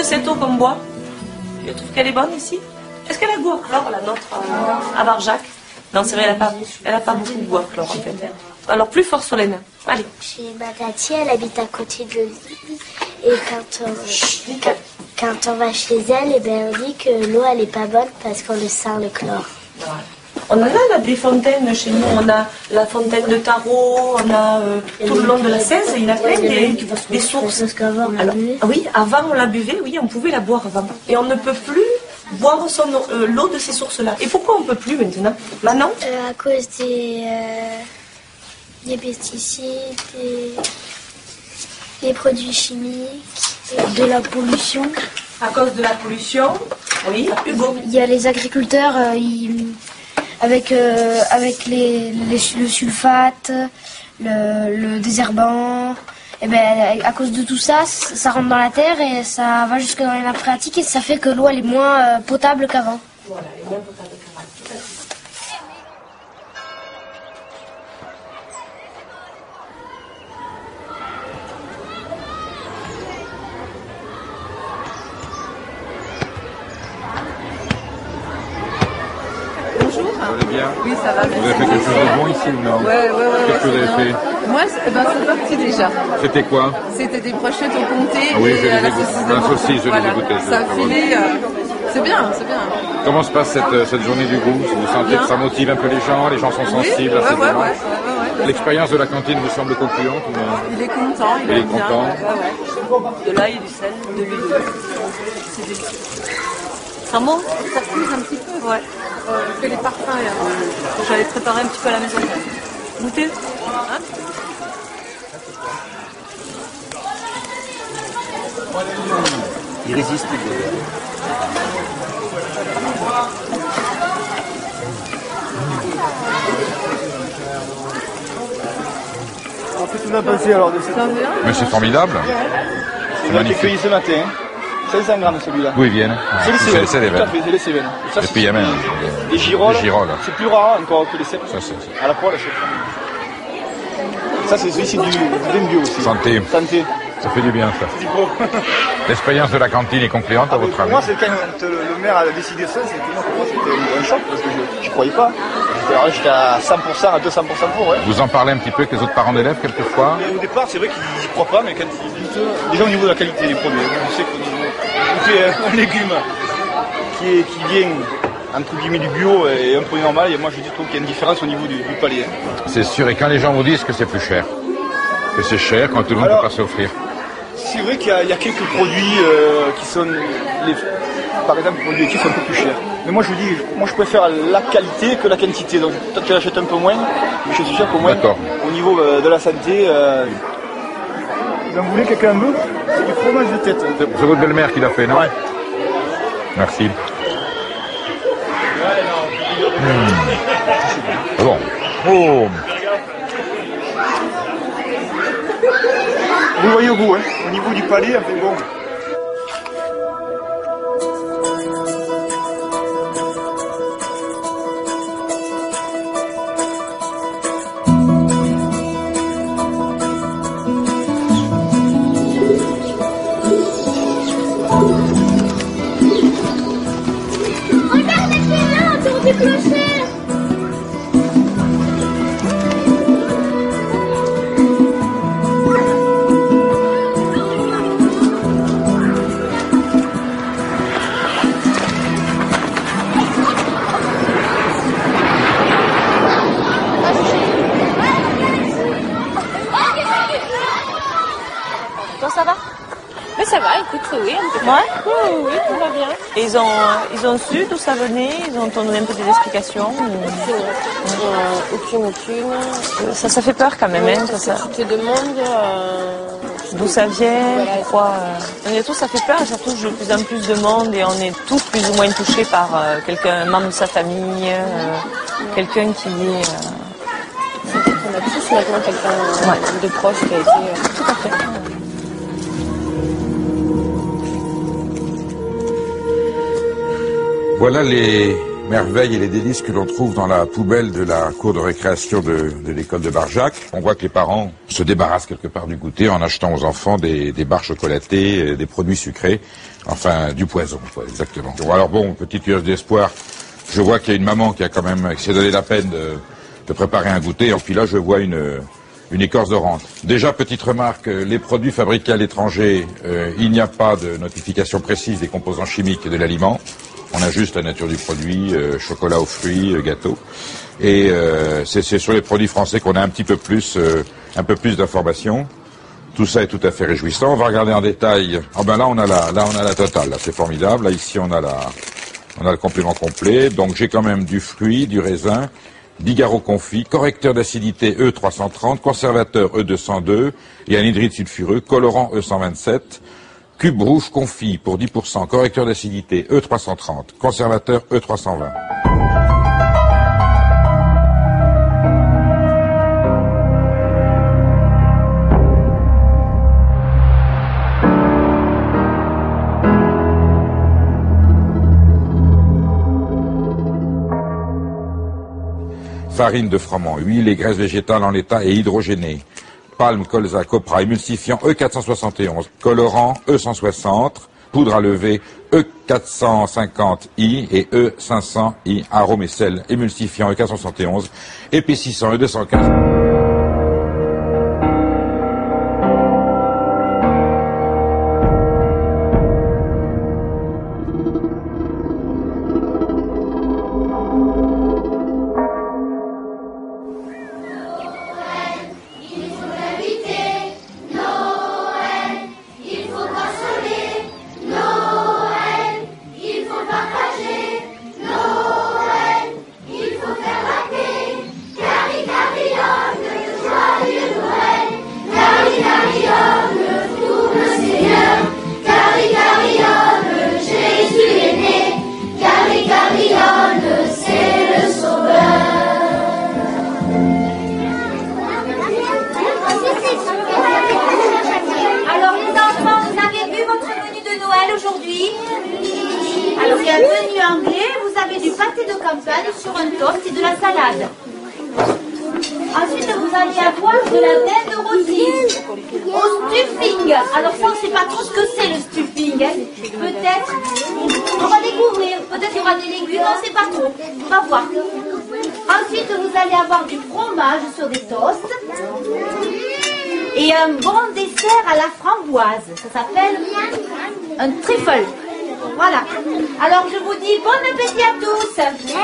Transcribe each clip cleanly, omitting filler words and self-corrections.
cette eau qu'on boit, je trouve qu'elle est bonne ici. Est-ce qu'elle a goût à chlore, la nôtre, à Barjac? Non, c'est vrai, elle a pas beaucoup de goût à chlore, en fait. Alors, plus fort sur les nains. Allez. Chez ma tati, elle habite à côté de l'île. Et quand on va chez elle, eh ben, on dit que l'eau, elle est pas bonne parce qu'on le sent le chlore. On en a là, des fontaines chez nous. On a la fontaine de Tarot, on a tout le long de la 16, il y a plein des sources. Parce qu'avant, on Alors, oui, avant on la buvait, oui, on pouvait la boire avant. Et on ne peut plus boire l'eau de ces sources-là. Et pourquoi on ne peut plus maintenant? Maintenant à cause des pesticides, des produits chimiques, de la pollution. À cause de la pollution, oui, Hugo. Il y a les agriculteurs, avec le sulfate, le désherbant, et ben, à cause de tout ça, ça rentre dans la terre et ça va jusque dans les nappes phréatiques et ça fait que l'eau elle est moins potable qu'avant. Voilà, elle est moins potable qu'avant. Vous allez bien? Oui, ça va. Vous avez fait quelque chose de bon ici ou non? Ouais. Qu'est-ce que vous avez fait? Moi, c'est parti déjà. C'était quoi? C'était des brochettes au comté Ah oui, et à la la saucisse de veau. saucisse, je les ai goûtées. Ça a filé. C'est bien, c'est bien. Comment se passe cette journée du goût? Vous sentez Bien. que ça motive un peu les gens sont sensibles à ces ouais. éléments? L'expérience de la cantine vous semble concluante ou non? Il est content, il est aime bien. content. Ouais. De l'ail, du sel, de l'huile. C'est délicieux. Ça monte? Ça fuse un petit peu. Ouais. Que les parfums. J'allais préparer un petit peu à la maison. Goûtez? Hein? Irrésistible. Qu'est-ce que tu en as pensé alors de cette... Mais c'est formidable. C'est On a été magnifique. cueilli ce matin. 500 grammes celui-là. D'où ils viennent? C'est les Cévennes. C'est les Tout à Cévennes. fait, c'est les Cévennes. Ça, Et c'est puis il y a même des girolles. des girolles. C'est plus rare encore que les cèpes. Ça, c'est- À la poêle, ça c'est celui-ci du vin bio aussi. Santé. Santé. Ça fait du bien, ça. Du pro. L'expérience de la cantine est concluante, à votre Pour avis? moi, c'est quand le maire a décidé ça, pour moi c'était un choc parce que je croyais pas. J'étais à 100%, à 200% pour. Ouais. Vous en parlez un petit peu avec les autres parents d'élèves, quelquefois? Mais au départ, c'est vrai qu'ils n'y croient pas, mais quand ils doutent, déjà au niveau de la qualité des produits, on sait qu'on fait un légume qui vient entre guillemets du bio et un produit normal, et moi je trouve qu'il y a une différence au niveau du palais. C'est sûr, et quand les gens vous disent que c'est plus cher, que c'est cher, quand tout le monde ne peut pas s'offrir. C'est vrai qu'il y a quelques produits qui sont, par exemple, les produits laitiers sont un peu plus chers. Mais moi je vous dis, moi je préfère la qualité que la quantité. Donc peut-être que j'achète un peu moins, mais je suis sûr qu'au moins, au niveau de la santé, vous en voulez quelqu'un veut? C'est du fromage de tête. C'est votre belle-mère qui l'a fait, non? Ouais. Merci. Bon. Oh. Vous voyez au goût, hein, au niveau du palais, enfin bon. Regardez là, autour du clocher. Toi, ça va? Mais ça va, écoute, oui, un peu. Ouais? Oui, tout va bien. Et ils ont su d'où ça venait? Ils ont donné un peu des explications? Aucune. Ça fait peur quand même, hein, ça. Tu te demandes D'où ça vient, pourquoi. Et tout, ça fait peur, et ça touche de plus en plus de monde, et on est tous plus ou moins touchés par un membre de sa famille, quelqu'un qui est. on a tous maintenant quelqu'un de proche qui a été. Tout à fait. Voilà merveilles et les délices que l'on trouve dans la poubelle de la cour de récréation de l'école de Barjac. On voit que les parents se débarrassent quelque part du goûter en achetant aux enfants des barres chocolatées, des produits sucrés, enfin du poison, quoi, exactement. Alors bon, petite lueur d'espoir, je vois qu'il y a une maman qui s'est donné la peine de préparer un goûter, et puis là je vois une écorce d'orange. Déjà, petite remarque, les produits fabriqués à l'étranger, il n'y a pas de notification précise des composants chimiques de l'aliment. On a juste la nature du produit, chocolat aux fruits, gâteau. Et c'est sur les produits français qu'on a un peu plus d'informations. Tout ça est tout à fait réjouissant. On va regarder en détail. Ah ben là on a la totale. Là, c'est formidable. Là ici on a le complément complet. Donc j'ai quand même du fruit, du raisin, Bigaro confit, correcteur d'acidité E330, conservateur E202 et anhydride sulfureux, colorant E127. Cube rouge confit pour 10%, correcteur d'acidité E330, conservateur E320. Farine de froment, huile et graisse végétale en l'état et hydrogénée. Palme, colza, copra, émulsifiant E471, colorant E160, poudre à lever E450I et E500I, arôme et sel, émulsifiant E471, épaississant E215. Aujourd'hui, alors il y a un menu anglais, vous avez du pâté de campagne sur un toast et de la salade. Ensuite, vous allez avoir de la dinde rôtie au stuffing. Alors ça, on ne sait pas trop ce que c'est le stuffing. Hein. Peut-être, on va découvrir. Peut-être qu'il y aura des légumes, on ne sait pas trop. On va voir. Ensuite, vous allez avoir du fromage sur des toasts. Et un bon dessert à la framboise. Ça s'appelle un trifle. Voilà. Alors, je vous dis bon appétit à tous. Merci.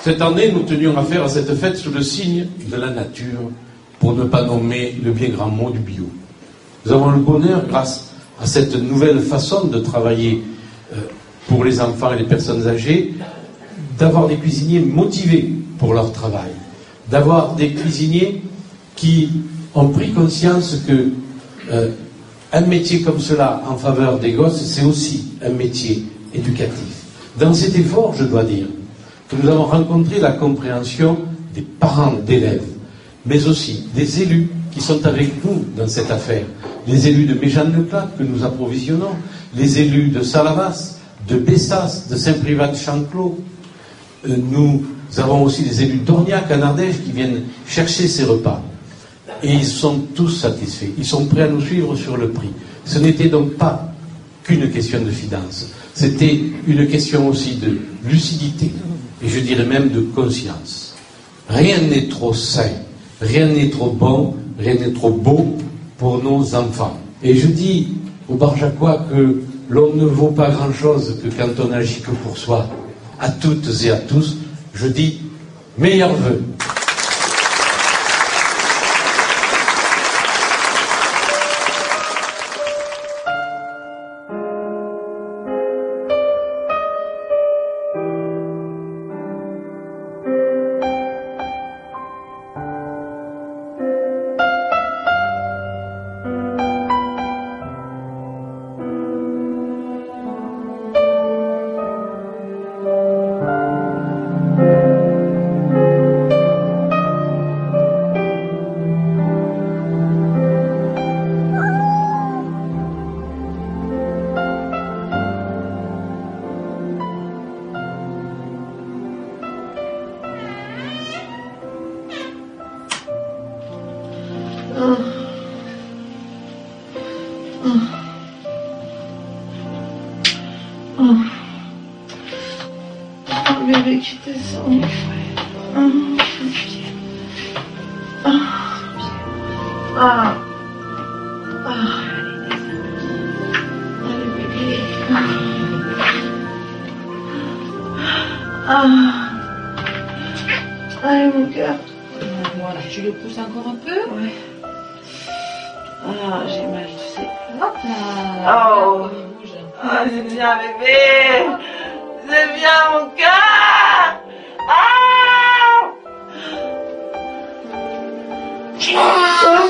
Cette année, nous tenions à faire à cette fête sous le signe de la nature, pour ne pas nommer le bien grand mot du bio. Nous avons le bonheur, grâce à cette nouvelle façon de travailler pour les enfants et les personnes âgées, d'avoir des cuisiniers motivés pour leur travail, d'avoir des cuisiniers qui ont pris conscience que un métier comme cela en faveur des gosses, c'est aussi un métier éducatif. Dans cet effort, je dois dire, que nous avons rencontré la compréhension des parents d'élèves, mais aussi des élus qui sont avec nous dans cette affaire. Les élus de Méjeanne-le-Plat que nous approvisionnons, les élus de Salavas, de Bessas, de Saint-Privat-de-Chanclos. Nous avons aussi des élus d'Orniac, en Ardèche, qui viennent chercher ces repas. Et ils sont tous satisfaits. Ils sont prêts à nous suivre sur le prix. Ce n'était donc pas qu'une question de finances. C'était une question aussi de lucidité. Et je dirais même de conscience. Rien n'est trop sain, rien n'est trop bon, rien n'est trop beau pour nos enfants. Et je dis aux Barjacois que l'on ne vaut pas grand-chose que quand on agit que pour soi. À toutes et à tous, je dis meilleurs vœux. Un bébé qui descend. Allez bébé. Allez mon cœur. Voilà, tu le pousses encore un peu. Ouais. Ah, j'ai mal, tu sais. Hop là. Oh. Comme il bouge. Ah, c'est bien bébé. C'est bien mon cœur. Ah. Oh,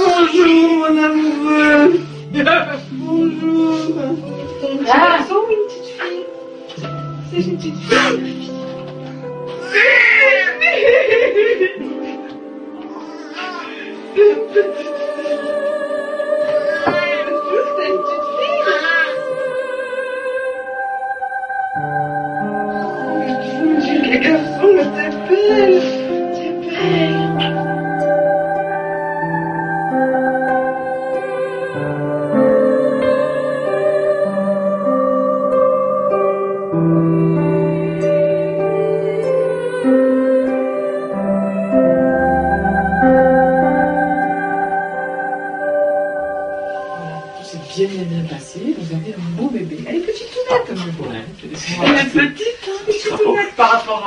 bonjour mon amoureux. Bonjour. C'est une petite garçon ou une petite fille? C'est une petite fille. Les garçons, t'es belle. T'es belle. Bien passé, vous avez un beau bébé. Elle est petite tounette, mais bon. Elle est petite, hein, petite tounette par rapport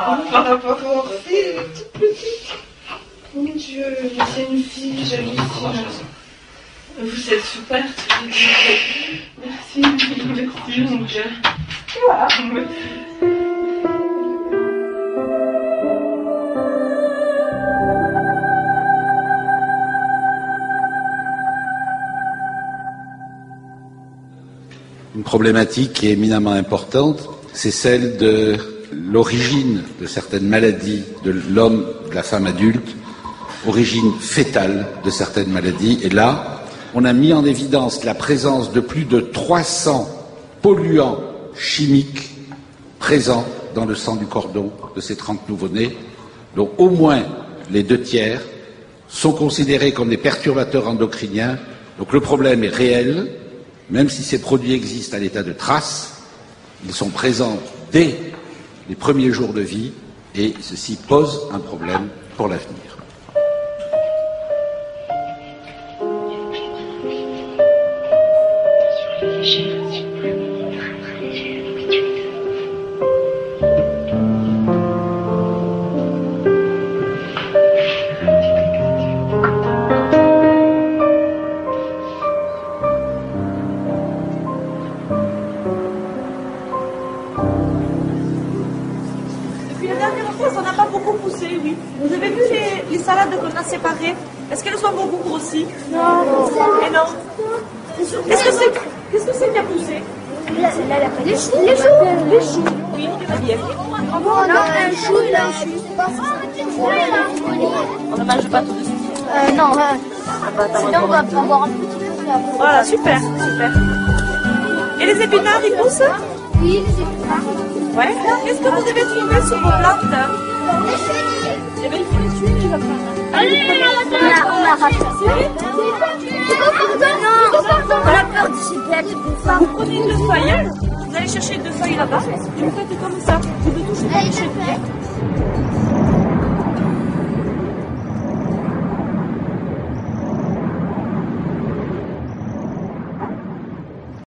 au aussi, elle est toute petite. Mon Dieu, mais c'est une fille, j'hallucine. Vous êtes super. Merci mon cœur. Et voilà. Une problématique qui est éminemment importante, c'est celle de l'origine de certaines maladies de l'homme, de la femme adulte, origine fétale de certaines maladies. Et là, on a mis en évidence la présence de plus de 300 polluants chimiques présents dans le sang du cordon de ces 30 nouveau-nés, dont au moins les 2/3 sont considérés comme des perturbateurs endocriniens. Donc le problème est réel. Même si ces produits existent à l'état de trace, ils sont présents dès les premiers jours de vie et ceci pose un problème pour l'avenir. Ça n'a pas beaucoup poussé, oui. Vous avez vu les salades qu'on a séparées? Est-ce qu'elles sont beaucoup grossies? Non. Et non. Qu'est-ce que c'est qui a poussé? Les choux. Oui, très bien. On a un chou, il a un chou. On ne mange pas tout de suite. Non, sinon on va avoir un petit peu là. Voilà, super, super. Et les épinards, ils poussent? Oui, les épinards. Ouais. Qu'est-ce que vous avez trouvé sur vos plantes? Eh bien, il faut les tuer, les épinards. Allez, on a raté. On a peur de ces bêtes. Vous prenez une feuille, vous allez chercher 2 feuilles là-bas, et vous faites comme ça. Vous ne touchez pas les cheveux.